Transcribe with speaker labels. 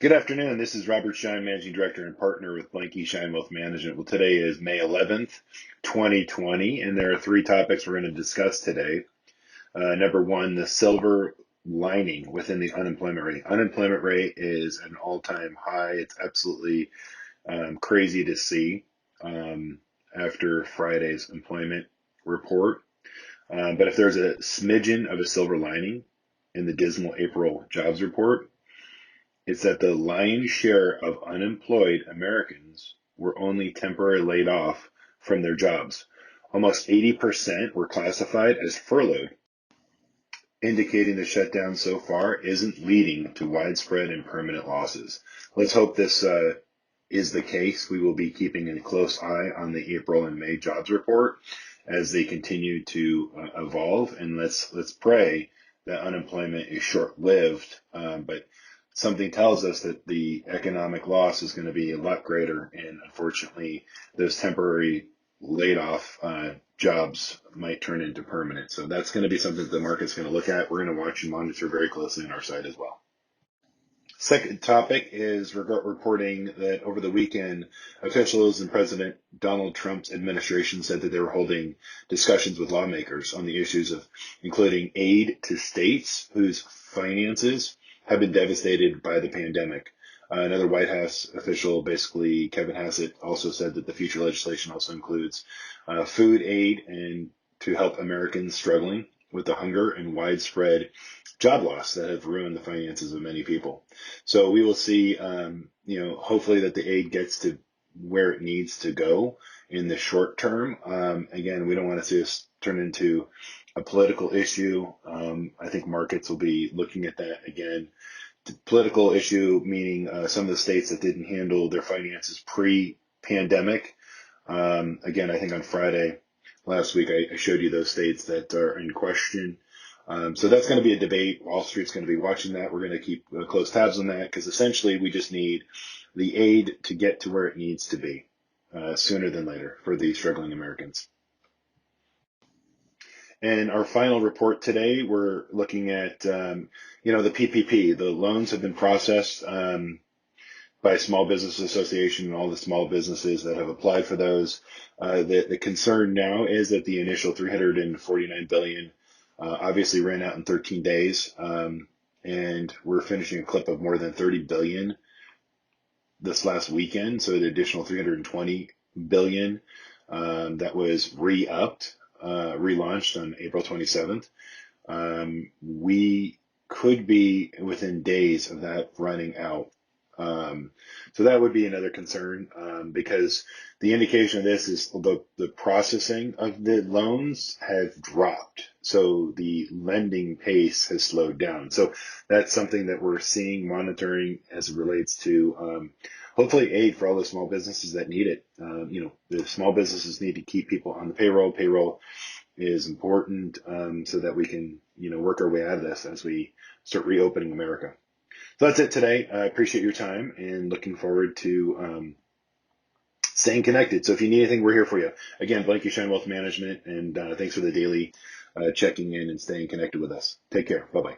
Speaker 1: Good afternoon. This is Robert Schein, Managing Director and Partner with Blanke, Schein Wealth Management. Well, today is May 11th, 2020, and there are three topics we're going to discuss today. Number one, the silver lining within the unemployment rate. Unemployment rate is an all-time high. It's absolutely crazy to see after Friday's employment report. But if there's a smidgen of a silver lining in the dismal April jobs report, it's that the lion's share of unemployed Americans were only temporarily laid off from their jobs. Almost 80% were classified as furloughed, indicating the shutdown so far isn't leading to widespread and permanent losses. Let's hope this is the case. We will be keeping a close eye on the April and May jobs report as they continue to evolve, and let's pray that unemployment is short-lived, but something tells us that the economic loss is going to be a lot greater, and unfortunately, those temporary laid off jobs might turn into permanent. So that's going to be something that the market's going to look at. We're going to watch and monitor very closely on our side as well. Second topic is reporting that over the weekend, officials in President Donald Trump's administration said that they were holding discussions with lawmakers on the issues of including aid to states whose finances have been devastated by the pandemic. Another White House official, basically Kevin Hassett, also said that the future legislation also includes food aid and to help Americans struggling with the hunger and widespread job loss that have ruined the finances of many people. So we will see, hopefully that the aid gets to where it needs to go in the short term. Again, we don't want to see us turn into a political issue. I think markets will be looking at that again. The political issue, meaning some of the states that didn't handle their finances pre-pandemic. Again, I think on Friday last week, I showed you those states that are in question. So that's going to be a debate. Wall Street's going to be watching that. We're going to keep close tabs on that because essentially we just need the aid to get to where it needs to be sooner than later for the struggling Americans. And our final report today, we're looking at, the PPP. The loans have been processed by Small Business Association and all the small businesses that have applied for those. The concern now is that the initial $349 billion obviously ran out in 13 days, and we're finishing a clip of more than 30 billion this last weekend. So the additional 320 billion that was re-upped, relaunched on April 27th. We could be within days of that running out. So that would be another concern because the indication of this is the processing of the loans have dropped. So the lending pace has slowed down. So that's something that we're seeing, monitoring as it relates to hopefully aid for all the small businesses that need it. The small businesses need to keep people on the payroll. Payroll is important so that we can, work our way out of this as we start reopening America. So that's it today. I appreciate your time and looking forward to staying connected. So if you need anything, we're here for you. Again, Blanke Schein Wealth Management, and thanks for the daily checking in and staying connected with us. Take care. Bye-bye.